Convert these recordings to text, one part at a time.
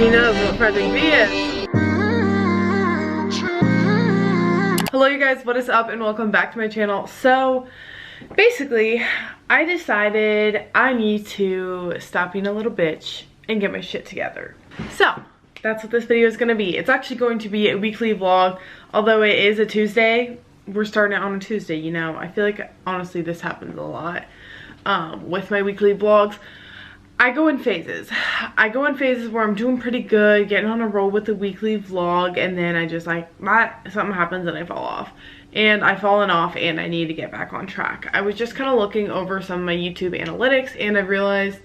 She knows what thrifting is. Hello you guys, what is up and welcome back to my channel. So basically I decided I need to stop being a little bitch and get my shit together. So that's what this video is going to be. It's actually going to be a weekly vlog, although it is a Tuesday. We're starting it on a Tuesday, you know. I feel like honestly this happens a lot with my weekly vlogs. I go in phases. I go in phases where I'm doing pretty good, getting on a roll with the weekly vlog, and then I just like, something happens and I fall off. And I've fallen off and I need to get back on track. I was just kind of looking over some of my YouTube analytics and I realized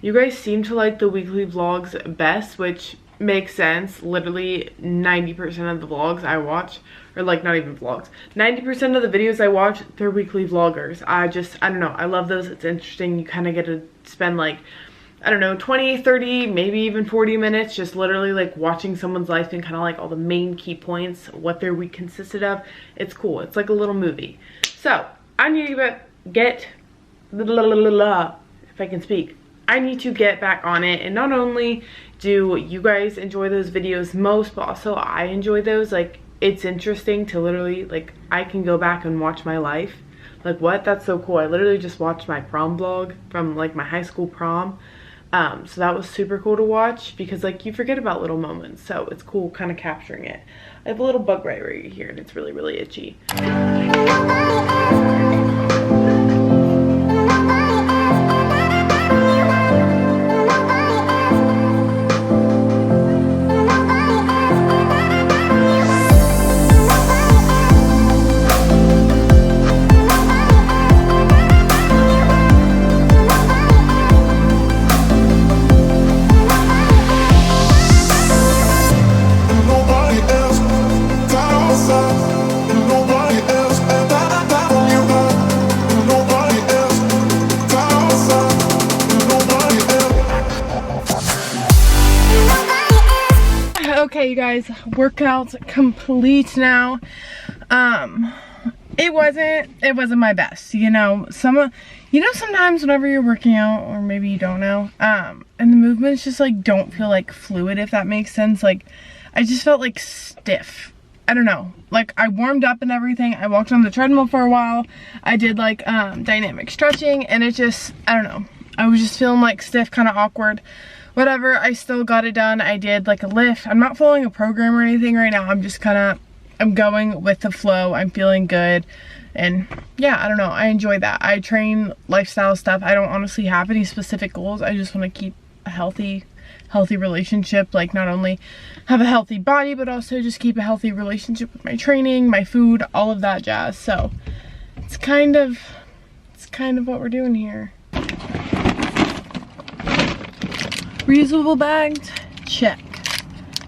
you guys seem to like the weekly vlogs best, which makes sense. Literally 90% of the vlogs I watch, or like not even vlogs, 90% of the videos I watch, they're weekly vloggers. I don't know, I love those. It's interesting. You kind of get to spend like, I don't know, 20, 30, maybe even 40 minutes just literally like watching someone's life and kind of like all the main key points, what their week consisted of. It's cool. It's like a little movie. So I need to get, if I can speak, I need to get back on it. And not only do you guys enjoy those videos most, but also I enjoy those. Like, it's interesting to literally, like, I can go back and watch my life. Like, what? That's so cool. I literally just watched my prom vlog from like my high school prom. So that was super cool to watch because like you forget about little moments. So it's cool kind of capturing it. I have a little bug right here and it's really, really itchy. Okay, you guys, workout complete now. It wasn't my best, you know. Sometimes whenever you're working out, or maybe you don't know, and the movements just like don't feel like fluid, if that makes sense. Like, I just felt like stiff. I don't know. Like, I warmed up and everything. I walked on the treadmill for a while. I did like dynamic stretching, and it just, I don't know. I was just feeling like stiff, kind of awkward. Whatever, I still got it done. I did like a lift. I'm not following a program or anything right now. I'm just I'm going with the flow. I'm feeling good. And yeah, I don't know. I enjoy that. I train lifestyle stuff. I don't honestly have any specific goals. I just want to keep a healthy relationship. Like, not only have a healthy body, but also just keep a healthy relationship with my training, my food, all of that jazz. So it's kind of what we're doing here. Reusable bags, check.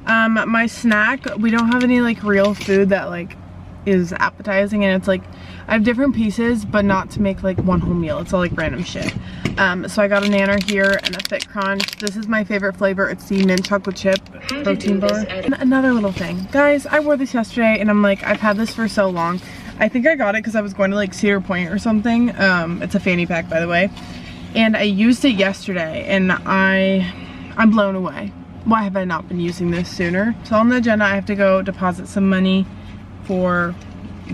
My snack, we don't have any like real food that like is appetizing, and it's like I have different pieces but not to make like one whole meal. It's all like random shit. So I got a Nanner here and a Fit Crunch. This is my favorite flavor. It's the mint chocolate chip protein bar. And another little thing, guys, I wore this yesterday and I'm like, I've had this for so long. I think I got it because I was going to like Cedar Point or something. It's a fanny pack, by the way, and I used it yesterday and I'm blown away. Why have I not been using this sooner? So on the agenda, I have to go deposit some money for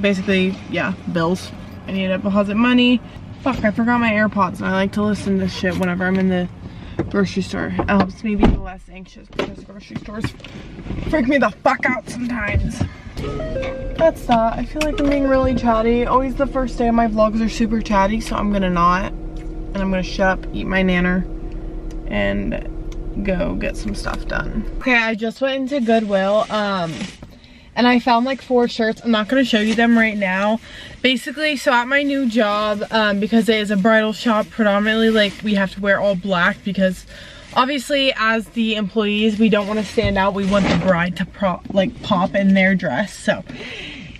basically, yeah, bills. I need to deposit money. Fuck, I forgot my AirPods and I like to listen to shit whenever I'm in the grocery store. It helps me be less anxious because grocery stores freak me the fuck out sometimes. That's that. I feel like I'm being really chatty. Always the first day of my vlogs are super chatty, so I'm gonna not. And I'm gonna shut up, eat my Nanner, and go get some stuff done. Okay, I just went into Goodwill and I found like 4 shirts. I'm not going to show you them right now. Basically, so at my new job, because it is a bridal shop, predominantly like we have to wear all black because obviously as the employees we don't want to stand out. We want the bride to pop in their dress. So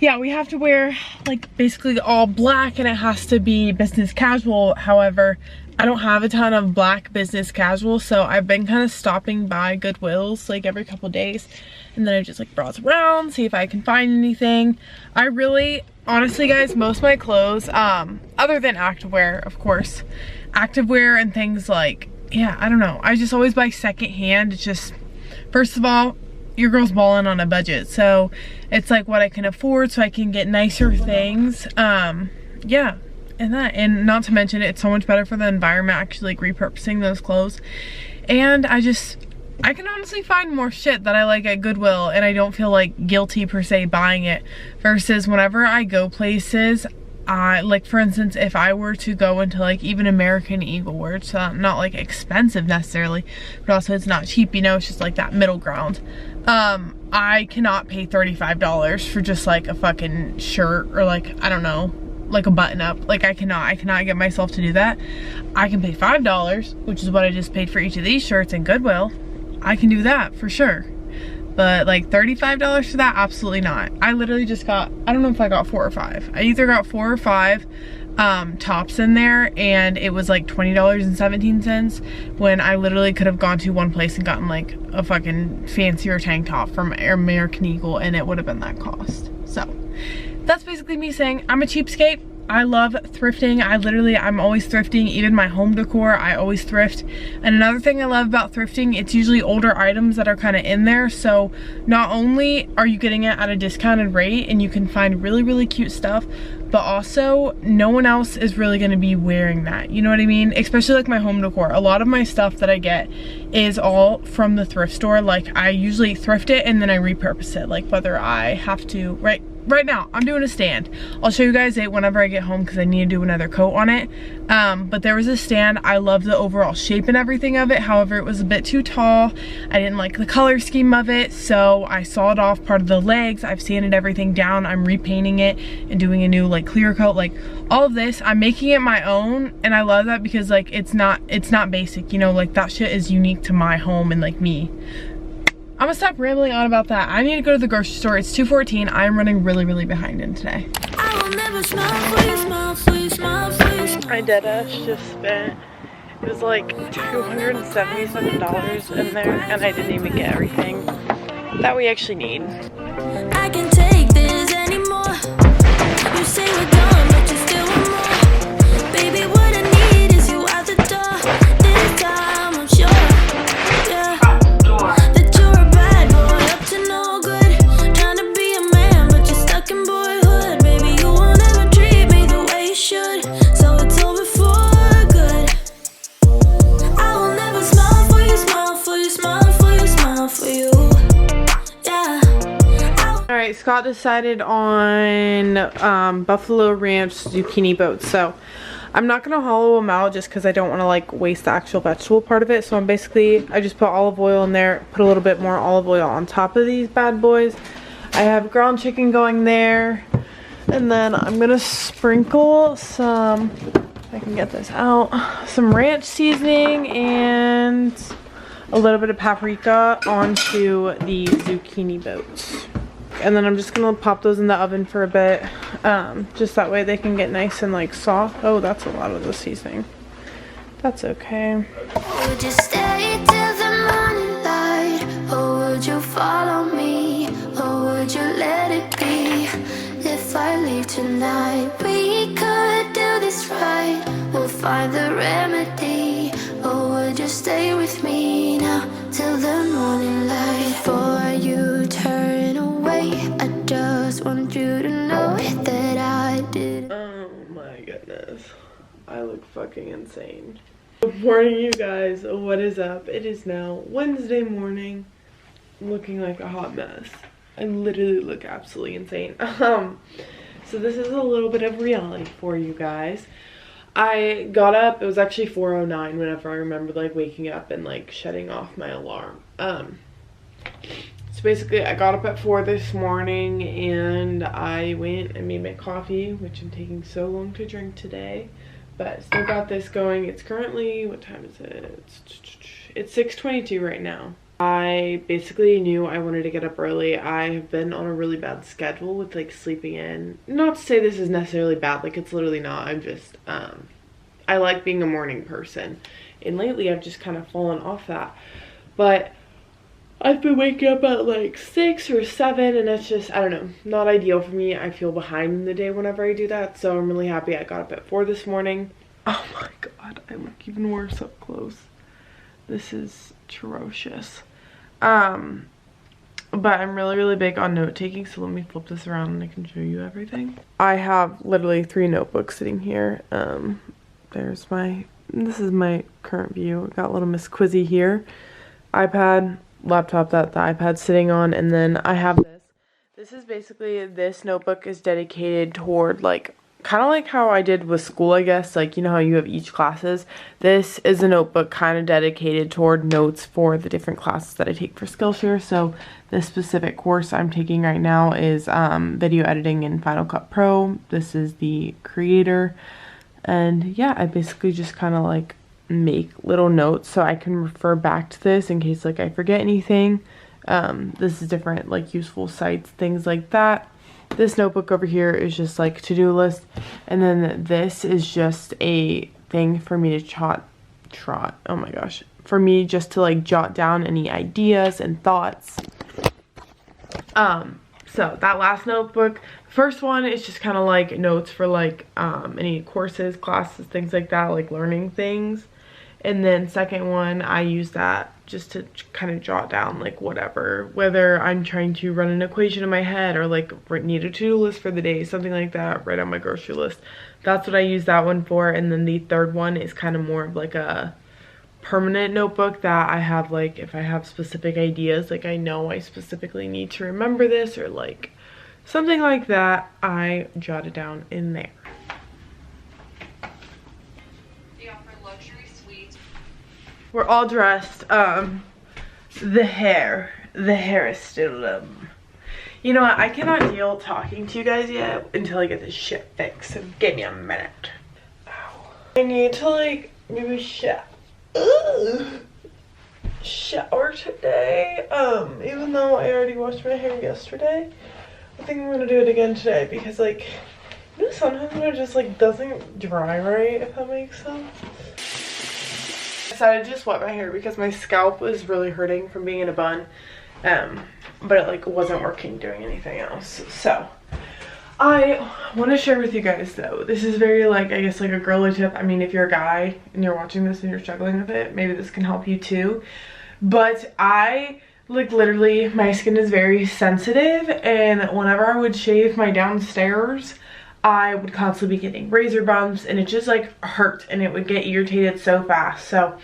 yeah, we have to wear like basically all black and it has to be business casual. However, I don't have a ton of black business casual, so I've been kind of stopping by Goodwill's like every couple days, and then I just like browse around, see if I can find anything. I really, honestly guys, most of my clothes, other than activewear, of course, activewear and things like, yeah, I don't know, I just always buy secondhand. It's just first of all, your girl's balling on a budget, so it's like what I can afford, so I can get nicer things. Yeah, and not to mention it's so much better for the environment actually like repurposing those clothes. And I can honestly find more shit that I like at Goodwill, and I don't feel like guilty per se buying it, versus whenever I go places, like for instance, if I were to go into like even American Eagle, where it's not like expensive necessarily, but also it's not cheap, you know, it's just like that middle ground. I cannot pay $35 for just like a fucking shirt, or like, I don't know, like a button up. Like I cannot get myself to do that. I can pay $5, which is what I just paid for each of these shirts in Goodwill. I can do that for sure. But like $35 for that, absolutely not. I literally just got, I don't know if I got 4 or 5. I either got 4 or 5 tops in there, and it was like $20.17 when I literally could have gone to one place and gotten like a fucking fancier tank top from American Eagle, and it would have been that cost. So that's basically me saying I'm a cheapskate. I love thrifting. I'm always thrifting. Even my home decor, I always thrift. And another thing I love about thrifting, it's usually older items that are kind of in there. So not only are you getting it at a discounted rate and you can find really, really cute stuff, but also no one else is really going to be wearing that. You know what I mean? Especially like my home decor. A lot of my stuff that I get is all from the thrift store. Like I usually thrift it and then I repurpose it. Like whether I have to, right now I'm doing a stand. I'll show you guys it whenever I get home because I need to do another coat on it. But there was a stand. I love the overall shape and everything of it. However, it was a bit too tall. I didn't like the color scheme of it, so I sawed off part of the legs. I've sanded everything down. I'm repainting it and doing a new like clear coat. Like all of this, I'm making it my own, and I love that because like it's not basic, you know, like that shit is unique to my home and like me. I'm gonna stop rambling on about that. I need to go to the grocery store. It's 2:14. I'm running really, really behind in today. I deadass just spent, it was like $277 in there, and I didn't even get everything that we actually need. I can take this anymore. You say we're done, but you still want more. Baby, what I need is you out the door. This time I'm sure. Scott decided on Buffalo Ranch zucchini boats, so I'm not gonna hollow them out just because I don't want to like waste the actual vegetable part of it. So I just put olive oil in there, put a little bit more olive oil on top of these bad boys. I have ground chicken going there, and then I'm gonna sprinkle some, if I can get this out, some ranch seasoning and a little bit of paprika onto the zucchini boats. And then I'm just gonna pop those in the oven for a bit, just that way they can get nice and like soft. Oh, that's a lot of the seasoning. That's okay. Would you stay till the morning light, or would you follow me, or would you let it be? If I leave tonight, we could do this right. We'll find the remedy, or would you stay with me now till the morning light? Before you turn away, I just want you to know that I did. Oh my goodness, I look fucking insane. Good morning, you guys. What is up? It is now Wednesday morning. I'm looking like a hot mess. I literally look absolutely insane. So this is a little bit of reality for you guys. I got up, it was actually 4:09 whenever I remembered like waking up and like shutting off my alarm. So basically I got up at 4 this morning and I went and made my coffee, which I'm taking so long to drink today, but still got this going. It's currently, what time is it? It's 6:22 right now. I basically knew I wanted to get up early. I have been on a really bad schedule with like sleeping in. Not to say this is necessarily bad, like it's literally not. I'm just, I like being a morning person. And lately I've just kind of fallen off that. But I've been waking up at like 6 or 7 and it's just, I don't know, not ideal for me. I feel behind in the day whenever I do that. So I'm really happy I got up at 4 this morning. Oh my god, I look even worse up close. This is atrocious. But I'm really big on note taking, so let me flip this around and I can show you everything. I have literally 3 notebooks sitting here. This is my current view. Got little Miss Quizzy here, iPad, laptop that the iPad's sitting on, and then I have this. This is basically, this notebook is dedicated toward like, kind of like how I did with school, I guess, like, you know how you have each classes. This is a notebook kind of dedicated toward notes for the different classes that I take for Skillshare. So this specific course I'm taking right now is video editing in Final Cut Pro. This is the creator, and yeah, I basically just kind of like make little notes so I can refer back to this in case like I forget anything. This is different like useful sites, things like that. This notebook over here is just like to-do list, and then this is just a thing for me to oh my gosh, for me just to like jot down any ideas and thoughts. So that last notebook, first one is just kind of like notes for like any courses, classes, things like that, like learning things. And then second one, I use that just to kind of jot down like whatever, whether I'm trying to run an equation in my head or like need a to-do list for the day, something like that, write on my grocery list. That's what I use that one for. And then the third one is kind of more of like a permanent notebook that I have, like if I have specific ideas, like I know I specifically need to remember this or like something like that, I jot it down in there. We're all dressed. The hair is still, you know what, I cannot deal talking to you guys yet until I get this shit fixed, so give me a minute. Ow. I need to like maybe shower today, even though I already washed my hair yesterday. I think I'm gonna do it again today because like, you know, sometimes it just like doesn't dry right, if that makes sense. I decided to just wet my hair because my scalp was really hurting from being in a bun, but it like wasn't working doing anything else. So I want to share with you guys though, this is very like, I guess like a girly tip. I mean, if you're a guy and you're watching this and you're struggling with it, maybe this can help you too. But I like literally, my skin is very sensitive, and whenever I would shave my downstairs, I would constantly be getting razor bumps, and it just like hurt, and it would get irritated so fast. So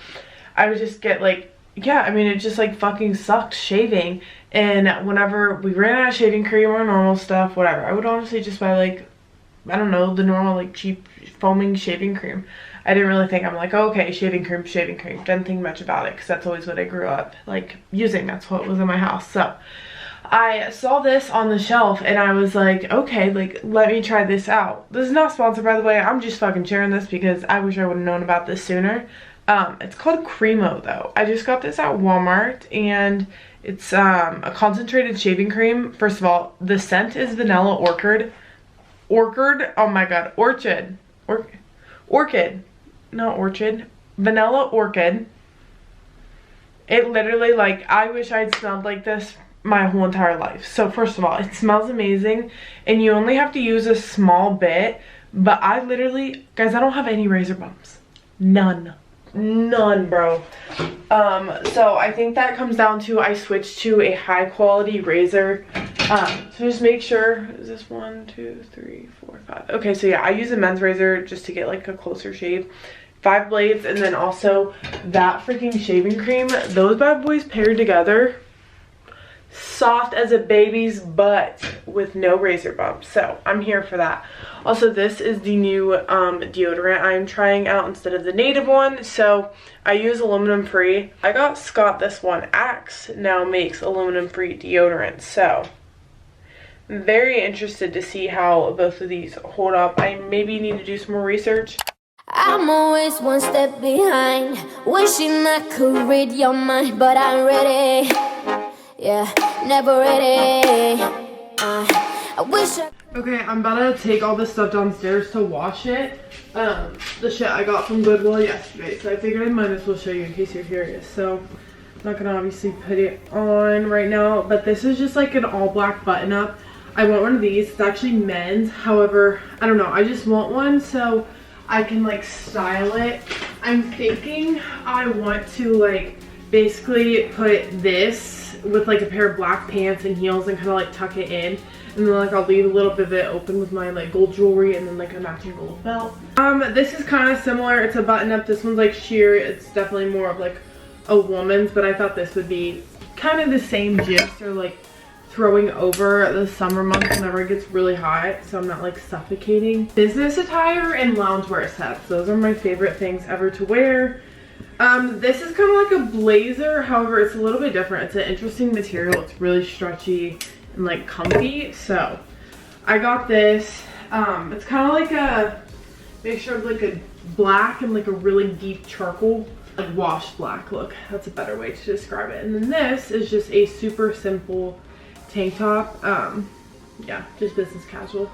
I would just get like, yeah, I mean, it just like fucking sucked shaving. And whenever we ran out of shaving cream or normal stuff, whatever, I would honestly just buy like, I don't know, the normal like cheap foaming shaving cream. I didn't really think, I'm like, oh, okay, shaving cream. Didn't think much about it because that's always what I grew up like using. That's what was in my house. So I saw this on the shelf and I was like, okay, like, let me try this out. This is not sponsored, by the way. I'm just fucking sharing this because I wish I would have known about this sooner. It's called Cremo though. I just got this at Walmart, and it's a concentrated shaving cream. First of all, the scent is vanilla orchid. Oh my god, orchid. Not orchid. Vanilla orchid. It literally, like, I wish I'd smelled like this my whole entire life. So first of all, it smells amazing, and you only have to use a small bit, but I literally, guys, I don't have any razor bumps. None, bro. So I think that comes down to I switched to a high quality razor. So just make sure, is this 1, 2, 3, 4, 5? Okay, so yeah, I use a men's razor just to get like a closer shave. 5 blades, and then also that freaking shaving cream. Those bad boys paired together, soft as a baby's butt with no razor bumps. So I'm here for that. Also, this is the new deodorant I'm trying out instead of the native one. So I use aluminum free. I got Scott this one. Axe now makes aluminum free deodorant. So I'm very interested to see how both of these hold up. I maybe need to do some more research. I'm always one step behind, wishing I could read your mind, but I'm ready. Yeah, never ready. I wish I... Okay, I'm about to take all this stuff downstairs to wash it. The shit I got from Goodwill yesterday, so I figured I might as well show you in case you're curious. So I'm not gonna obviously put it on right now, but this is just like an all black button up. I want one of these. It's actually men's, however, I don't know, I just want one so I can like style it. I'm thinking I want to like basically put this with like a pair of black pants and heels and kind of like tuck it in. And then like I'll leave a little bit of it open with my like gold jewelry and then like a matching gold belt. This is kind of similar. It's a button up. This one's like sheer. It's definitely more of like a woman's, but I thought this would be kind of the same gist, or like throwing over the summer months whenever it gets really hot, so I'm not like suffocating. Business attire and loungewear sets. Those are my favorite things ever to wear. This is kind of like a blazer, however it's a little bit different. It's an interesting material. It's really stretchy and like comfy, so I got this. It's kind of like a mixture of like a black and like a really deep charcoal, like washed black look. That's a better way to describe it. And then this is just a super simple tank top. Yeah, just business casual.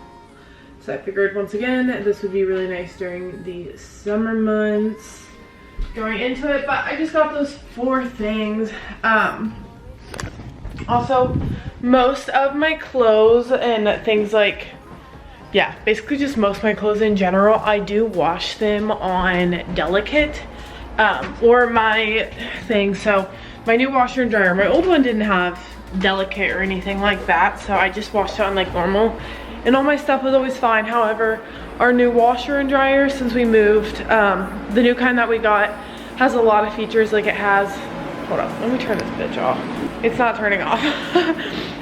So I figured once again this would be really nice during the summer months going into it. But I just got those 4 things. Also, most of my clothes and things like, yeah, basically just most of my clothes in general, I do wash them on Delicate, or my thing. So my new washer and dryer, my old one didn't have Delicate or anything like that, so I just washed it on like normal, and all my stuff was always fine. However, our new washer and dryer, since we moved, the new kind that we got has a lot of features. Like it has, hold on, let me turn this bitch off. It's not turning off.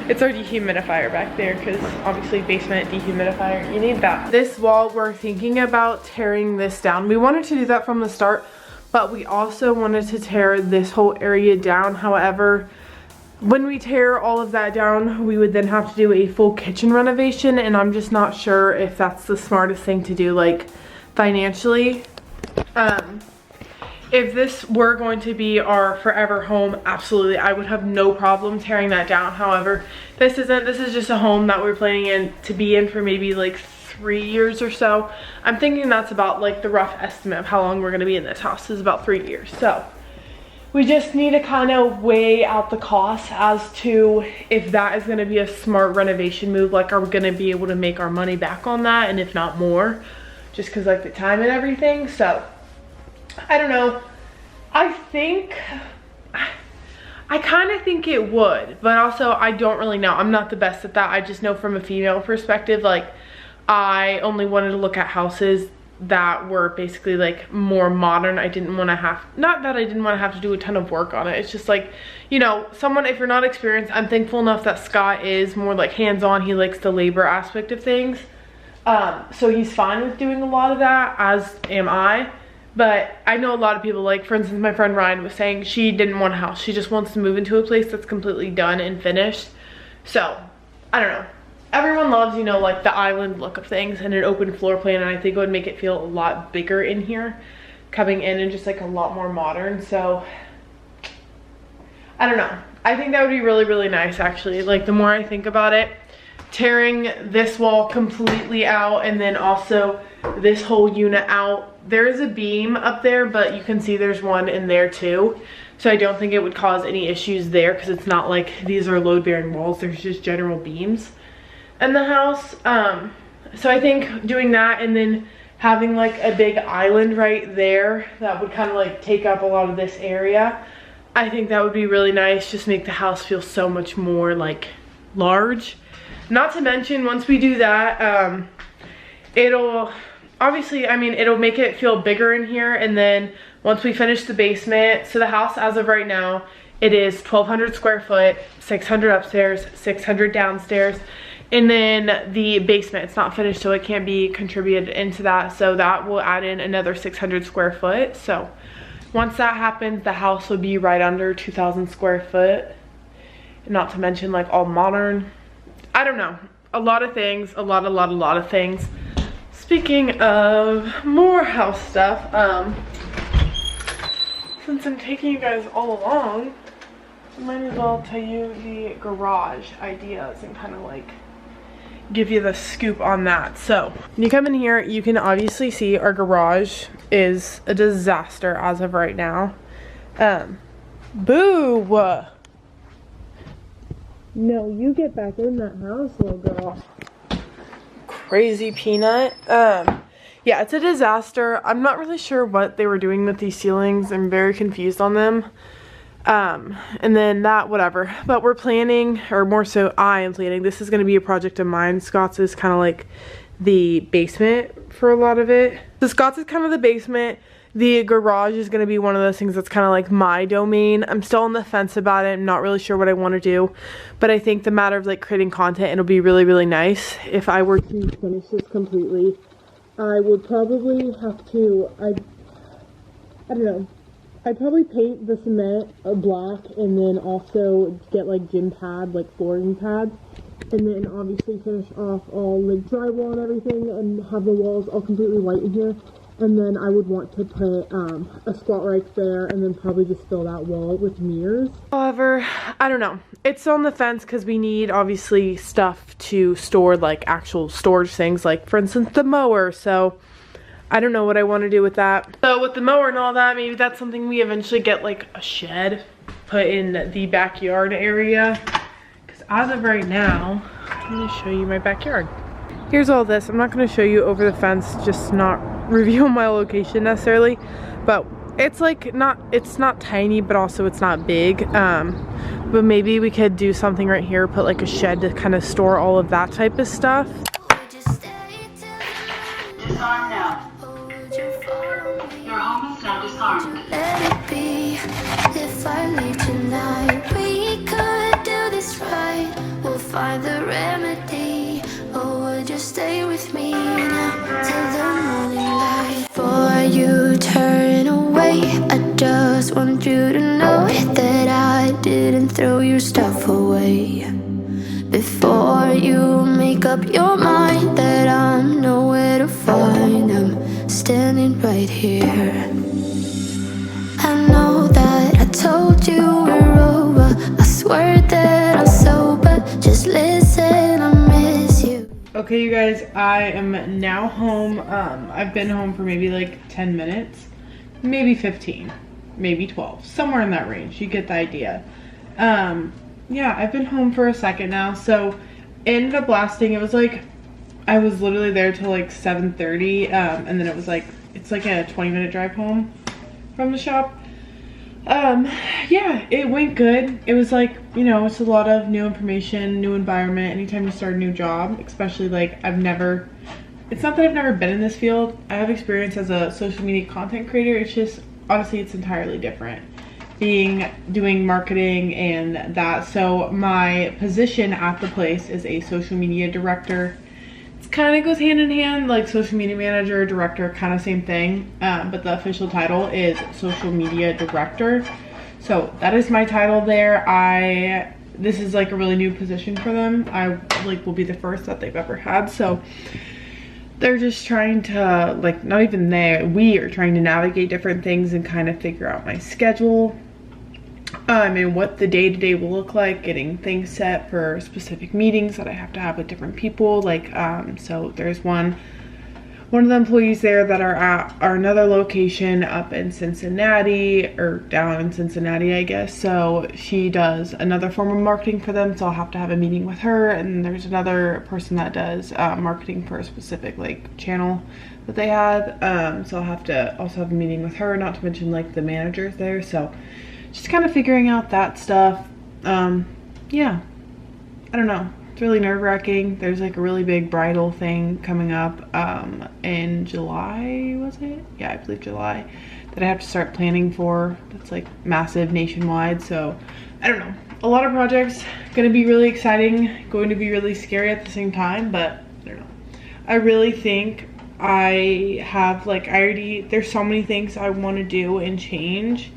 It's our dehumidifier back there, because obviously basement dehumidifier, you need that. This wall, we're thinking about tearing this down. We wanted to do that from the start, but we also wanted to tear this whole area down. However, when we tear all of that down, we would then have to do a full kitchen renovation, and I'm just not sure if that's the smartest thing to do, like financially. If this were going to be our forever home, absolutely, I would have no problem tearing that down. However, this isn't. This is just a home that we're planning to be in for maybe like 3 years or so. I'm thinking that's about like the rough estimate of how long we're going to be in this house, is about 3 years. So we just need to kind of weigh out the costs as to if that is going to be a smart renovation move. Like, are we going to be able to make our money back on that, and if not more, just because like the time and everything. So I don't know. I kind of think it would, but also I don't really know. I'm not the best at that. I just know from a female perspective, like I only wanted to look at houses that were basically like more modern. I didn't want to have, not that I didn't want to have to do a ton of work on it. It's just like, you know, someone, if you're not experienced, I'm thankful enough that Scott is more like hands-on. He likes the labor aspect of things. So he's fine with doing a lot of that, as am I. But I know a lot of people, like for instance, my friend Ryan was saying she didn't want a house. She just wants to move into a place that's completely done and finished. So I don't know. Everyone loves, you know, like the island look of things and an open floor plan, and I think it would make it feel a lot bigger in here coming in and just like a lot more modern. So I don't know. I think that would be really, really nice actually. Like the more I think about it, tearing this wall completely out and then also this whole unit out. There is a beam up there, but you can see there's one in there too. So I don't think it would cause any issues there, because it's not like these are load bearing walls. There's just general beams in the house. So I think doing that and then having like a big island right there that would kind of like take up a lot of this area, I think that would be really nice. Just make the house feel so much more like large. Not to mention, once we do that, it'll obviously, I mean, it'll make it feel bigger in here. And then once we finish the basement, so the house as of right now, it is 1,200 square foot, 600 upstairs, 600 downstairs. And then the basement, it's not finished, so it can't be contributed into that. So that will add in another 600 square foot. So once that happens, the house will be right under 2,000 square foot. And not to mention like all modern. I don't know. A lot of things, a lot of things. Speaking of more house stuff, since I'm taking you guys all along, I might as well tell you the garage ideas and kind of like give you the scoop on that. So when you come in here, you can obviously see our garage is a disaster as of right now. Boo! No, you get back in that house, little girl. Crazy peanut. Yeah, it's a disaster. I'm not really sure what they were doing with these ceilings. I'm very confused on them. And then that, whatever. But we're planning, or more so I am planning, this is going to be a project of mine. Scott's is kind of like the basement for a lot of it. So Scott's is kind of the basement. The garage is going to be one of those things that's kind of like my domain. I'm still on the fence about it. I'm not really sure what I want to do. But I think the matter of like creating content, it'll be really, really nice. If I were to finish this completely, I would probably have to, I don't know. I'd probably paint the cement black and then also get like gym pad, like flooring pads. And then obviously finish off all like drywall and everything and have the walls all completely white in here. And then I would want to put a squat rack there and then probably just fill that wall with mirrors. However, I don't know. It's on the fence because we need obviously stuff to store, like actual storage things, like for instance the mower. So I don't know what I want to do with that. So with the mower and all that, maybe that's something we eventually get like a shed put in the backyard area. Because as of right now, I'm going to show you my backyard. Here's all this. I'm not going to show you over the fence, just not reveal my location necessarily, but it's like it's not tiny, but also it's not big. But maybe we could do something right here, put like a shed to kind of store all of that type of stuff. Disarm now. Your home is now disarmed. Let it be. If I leave tonight, we could do this right. We'll find the remedy. Oh, would you stay with me now till the morning light? Before you turn away, I just want you to know that I didn't throw your stuff away. Before you make up your mind that I'm nowhere to find, I'm standing right here. I know that I told you we're over. I swear that I'm sober. Just listen, I miss you. Okay, you guys, I am now home. I've been home for maybe like 10 minutes, maybe 15, maybe 12, somewhere in that range. You get the idea. Yeah, I've been home for a second now, so it ended up lasting. It was like, I was literally there till like 7:30, and then it was like, it's like a 20-minute drive home from the shop. Yeah, it went good. It was like, you know, it's a lot of new information, new environment. Anytime you start a new job, especially like it's not that I've never been in this field. I have experience as a social media content creator. It's just, honestly, it's entirely different doing marketing and that. So my position at the place is a social media director. It kind of goes hand in hand, like social media manager, director, kind of same thing, but the official title is social media director. So that is my title there. This is like a really new position for them. I like will be the first that they've ever had, so they're just trying to, like, not even we are trying to navigate different things and kind of figure out my schedule. And what the day-to-day will look like, getting things set for specific meetings that I have to have with different people. Like, so there's one of the employees there that are at another location up in Cincinnati, or down in Cincinnati, I guess. So she does another form of marketing for them, so I'll have to have a meeting with her. And there's another person that does marketing for a specific like channel that they have. So I'll have to also have a meeting with her, not to mention like the managers there. So just kind of figuring out that stuff. Yeah, I don't know. It's really nerve-wracking. There's like a really big bridal thing coming up in July, was it? Yeah, I believe July, that I have to start planning for. That's like massive nationwide. So I don't know. A lot of projects. Going to be really exciting. Going to be really scary at the same time, but I don't know. I really think I have like, there's so many things I want to do and change.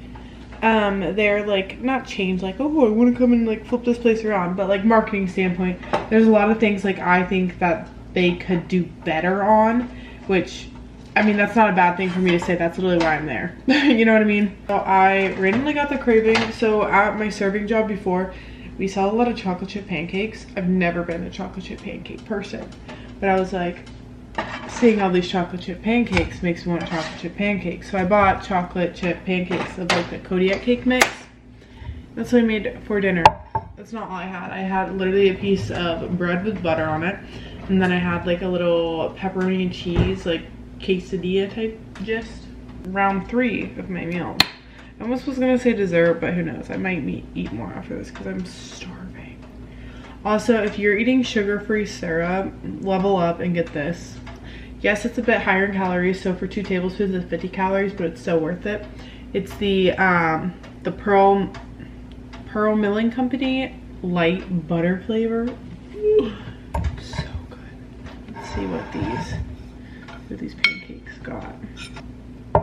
They're like, not change, like, oh, I want to come and like flip this place around, but like marketing standpoint, there's a lot of things like I think that they could do better on, which, I mean, that's not a bad thing for me to say. That's literally why I'm there. You know what I mean? So I randomly got the craving. So at my serving job before, we sell a lot of chocolate chip pancakes. I've never been a chocolate chip pancake person, but I was like, seeing all these chocolate chip pancakes makes me want chocolate chip pancakes. So I bought chocolate chip pancakes of like the Kodiak cake mix. That's what I made for dinner. That's not all I had. I had literally a piece of bread with butter on it. And then I had like a little pepperoni and cheese, like quesadilla type gist. Round 3 of my meal. I almost was gonna say dessert, but who knows? I might eat more after this because I'm starving. Also, if you're eating sugar-free syrup, level up and get this. Yes, it's a bit higher in calories, so for 2 tablespoons it's 50 calories, but it's so worth it. It's the Pearl Milling Company light butter flavor. Ooh, so good. Let's see what these pancakes got.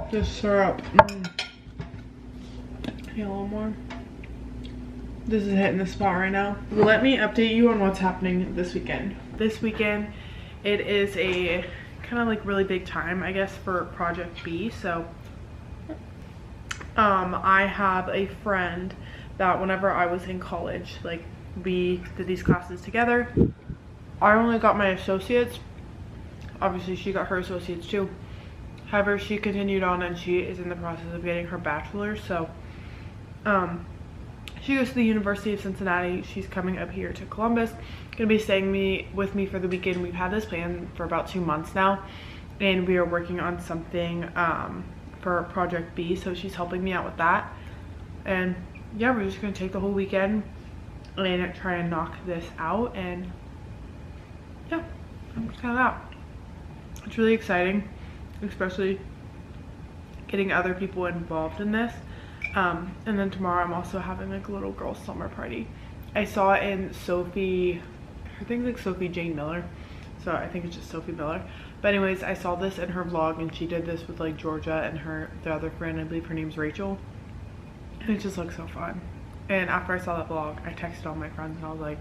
The syrup. A little more. This is hitting the spot right now. Let me update you on what's happening this weekend. This weekend, it is a kind of like really big time, I guess, for Project B. So I have a friend that whenever I was in college, like, we did these classes together. I only got my associates. Obviously she got her associates too. However, she continued on and she is in the process of getting her bachelor's. So she goes to the University of Cincinnati. She's coming up here to Columbus, gonna be staying with me for the weekend. We've had this plan for about 2 months now, and we are working on something for Project B, so she's helping me out with that. And yeah, we're just gonna take the whole weekend and try and knock this out, and yeah, I'm just kind of out. It's really exciting, especially getting other people involved in this. And then tomorrow I'm also having like a little girl summer party. I saw it in Sophie, her thing's like Sophie Jane Miller, so I think it's just Sophie Miller. But anyways, I saw this in her vlog, and she did this with like Georgia and the other friend, I believe her name's Rachel, and it just looks so fun. And after I saw that vlog, I texted all my friends and I was like,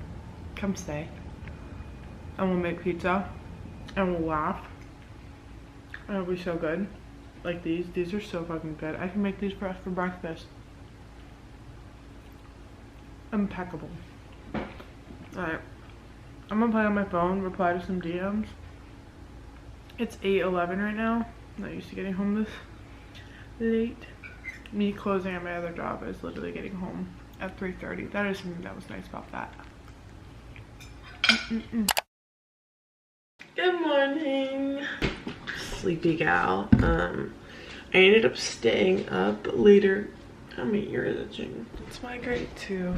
come stay and we'll make pizza and we'll laugh and it'll be so good. Like these are so fucking good. I can make these for us for breakfast. Impeccable. Alright, I'm gonna play on my phone, reply to some DMs. It's 8:11 right now. I'm not used to getting home this late. Me closing at my other job is literally getting home at 3:30. That is something that was nice about that. Good morning, sleepy gal. I ended up staying up later. How many ears itching? Let's migrate to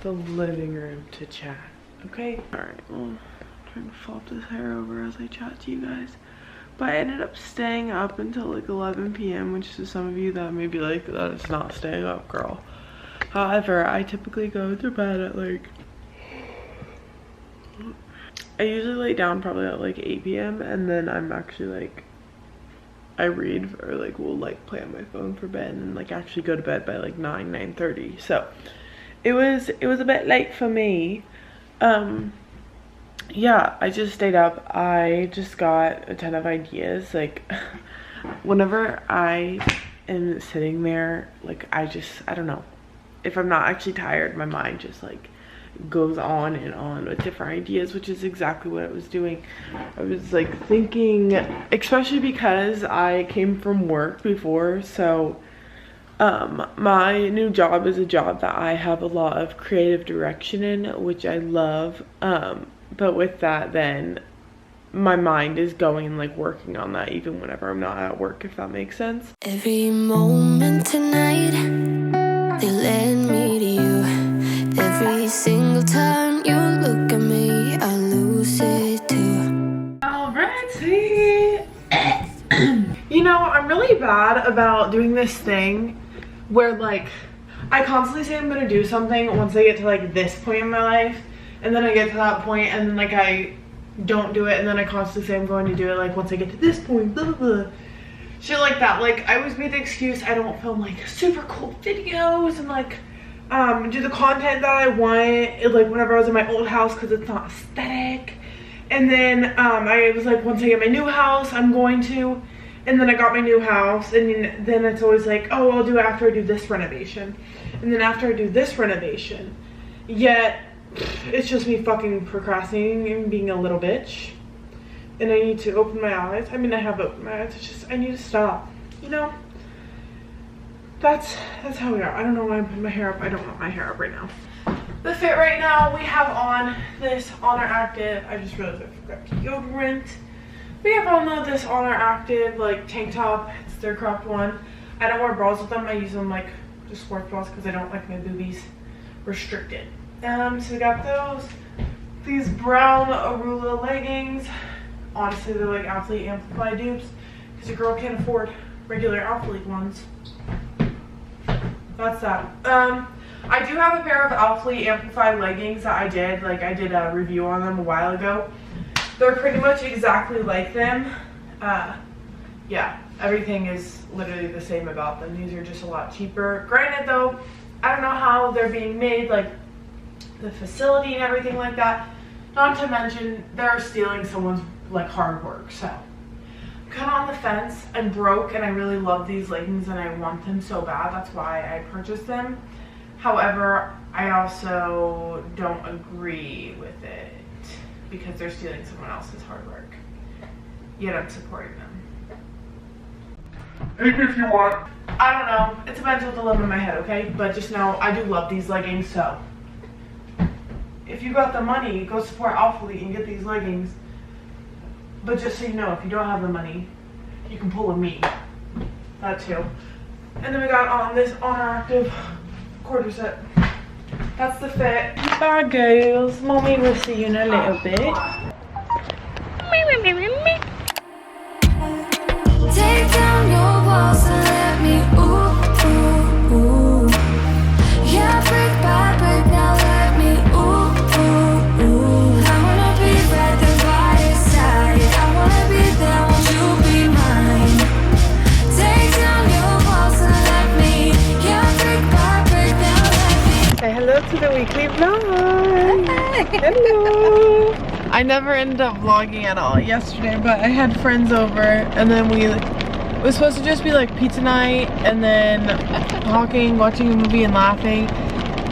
the living room to chat. Okay. All right. Well, I'm trying to flop this hair over as I chat to you guys. But I ended up staying up until like 11 p.m. which to some of you that may be like, that is not staying up, girl. However, I typically go to bed at like, I usually lay down probably at like 8 p.m. and then I'm actually like, I read or like will like play on my phone for bed and like actually go to bed by like 9:30. So it was a bit late for me. Yeah, I just stayed up. I just got a ton of ideas. Like whenever I am sitting there, like I don't know, if I'm not actually tired, my mind just like goes on and on with different ideas, which is exactly what I was doing. I was like thinking, especially because I came from work before, so my new job is a job that I have a lot of creative direction in, which I love. But with that, then my mind is going and like working on that even whenever I'm not at work, if that makes sense. Every moment tonight, they led me to you. Every single time you look at me, I lose it too. Alrighty. You know, I'm really bad about doing this thing where like I constantly say I'm gonna do something once I get to like this point in my life, and then I get to that point and then like I don't do it, and then I constantly say I'm going to do it like once I get to this point, blah blah blah. Shit like that. Like I always made the excuse I don't film like super cool videos and like do the content that I want like whenever I was in my old house because it's not aesthetic. And then I was like, once I get my new house I'm going to, and then I got my new house, and then it's always like, oh, I'll do it after I do this renovation, and then after I do this renovation, yet it's just me fucking procrastinating and being a little bitch. And I need to open my eyes. I mean, I have opened my eyes, it's just I need to stop, you know. That's how we are. I don't know why I'm putting my hair up. I don't want my hair up right now. The fit right now, we have on this Honor Active. I just realized I forgot deodorant. We have on this Honor Active like tank top. It's their cropped one. I don't wear bras with them. I use them like just sports bras because I don't like my boobies restricted. So we got these brown Arula leggings. Honestly, they're like Athlete Amplify dupes because your girl can't afford regular Athlete ones. That's that. I do have a pair of Athlete Amplify leggings that I did a review on them a while ago. They're pretty much exactly like them. Yeah, everything is literally the same about them. These are just a lot cheaper. Granted though, I don't know how they're being made, like the facility and everything like that. Not to mention they're stealing someone's like hard work. So I'm kind of on the fence. I'm broke and I really love these leggings and I want them so bad. That's why I purchased them. However, I also don't agree with it because they're stealing someone else's hard work. Yet I'm supporting them. Take it if you want. I don't know. It's a mental dilemma in my head, okay? But just know I do love these leggings, so if you got the money, go support Athlete and get these leggings. But just so you know, if you don't have the money, you can pull a me. That too. And then we got on this Honor quarter set. That's the fit. Bye girls. Mommy will see you in a little bit. Take down your walls and let me ooh, ooh, ooh. Yeah, brick by brick, now let me ooh, ooh, ooh. I wanna be right there by your side. I wanna be there, won't you be mine? Take down your walls and let me. Yeah, brick by brick, now let me. Say hello to the weekly vlog. Hello. I never ended up vlogging at all yesterday, but I had friends over and then it was supposed to just be like pizza night and then talking, watching a movie and laughing.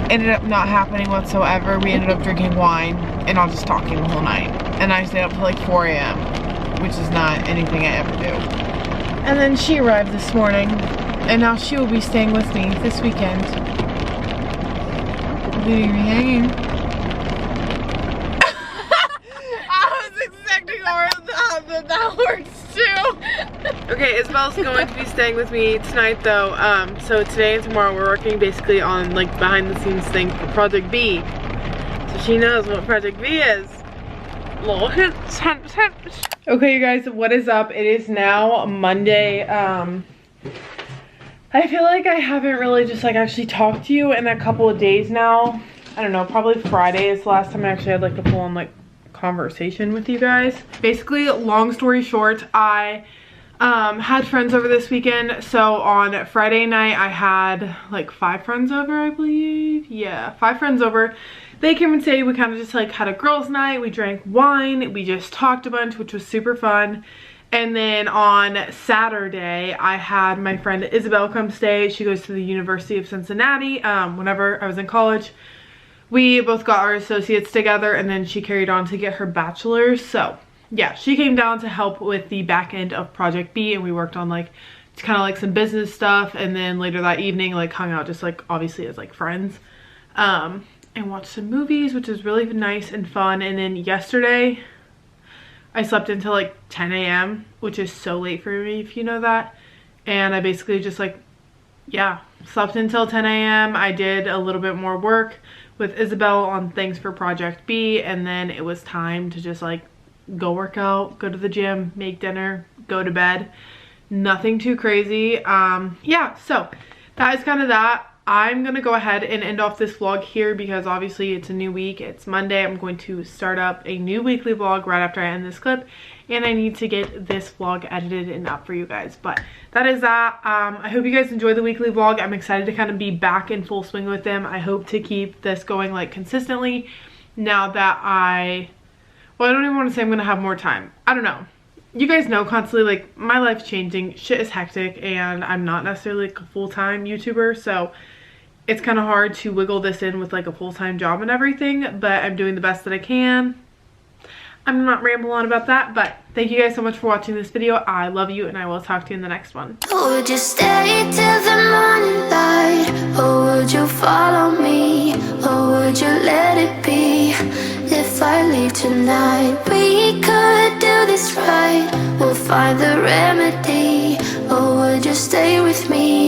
Ended up not happening whatsoever. We ended up drinking wine and all just talking the whole night. And I stayed up till like 4 a.m., which is not anything I ever do. And then she arrived this morning and now she will be staying with me this weekend. We'll be hanging. That works too. Okay, Isabel's going to be staying with me tonight though. So today and tomorrow we're working basically on like behind the scenes thing for Project B. So she knows what Project B is. Little hints, hints, hints. Okay you guys, what is up? It is now Monday. I feel like I haven't really just like actually talked to you in a couple of days now. I don't know, probably Friday is the last time I actually had like a full on like conversation with you guys. Basically, long story short, I had friends over this weekend. So on Friday night I had like 5 friends over, I believe. Yeah, 5 friends over. They came and stayed. We kind of just like had a girls night. We drank wine, we just talked a bunch, which was super fun. And then on Saturday I had my friend Isabel come stay. She goes to the University of Cincinnati. Whenever I was in college, we both got our associates together and then she carried on to get her bachelor's. So yeah, she came down to help with the back end of Project B and we worked on like kind of like some business stuff, and then later that evening like hung out just like obviously as like friends and watched some movies, which was really nice and fun. And then yesterday I slept until like 10 a.m. which is so late for me if you know that. And I basically just like, yeah, slept until 10 a.m. I did a little bit more work with Isabel on things for Project B, and then it was time to just like go work out, go to the gym, make dinner, go to bed. Nothing too crazy. Yeah, so that is kind of that. I'm gonna go ahead and end off this vlog here because obviously it's a new week. It's Monday. I'm going to start up a new weekly vlog right after I end this clip, and I need to get this vlog edited and up for you guys. But that is that. I hope you guys enjoy the weekly vlog. I'm excited to kind of be back in full swing with them. I hope to keep this going like consistently now that well, I don't even want to say I'm gonna have more time. I don't know. You guys know constantly like my life's changing, shit is hectic, and I'm not necessarily like a full-time YouTuber, so it's kind of hard to wiggle this in with like a full-time job and everything, but I'm doing the best that I can. I'm not rambling on about that, but thank you guys so much for watching this video. I love you, and I will talk to you in the next one. Would you stay till the morning light, or would you follow me, or would you let it be? If I leave tonight, we could do this right. We'll find the remedy, or would you stay with me?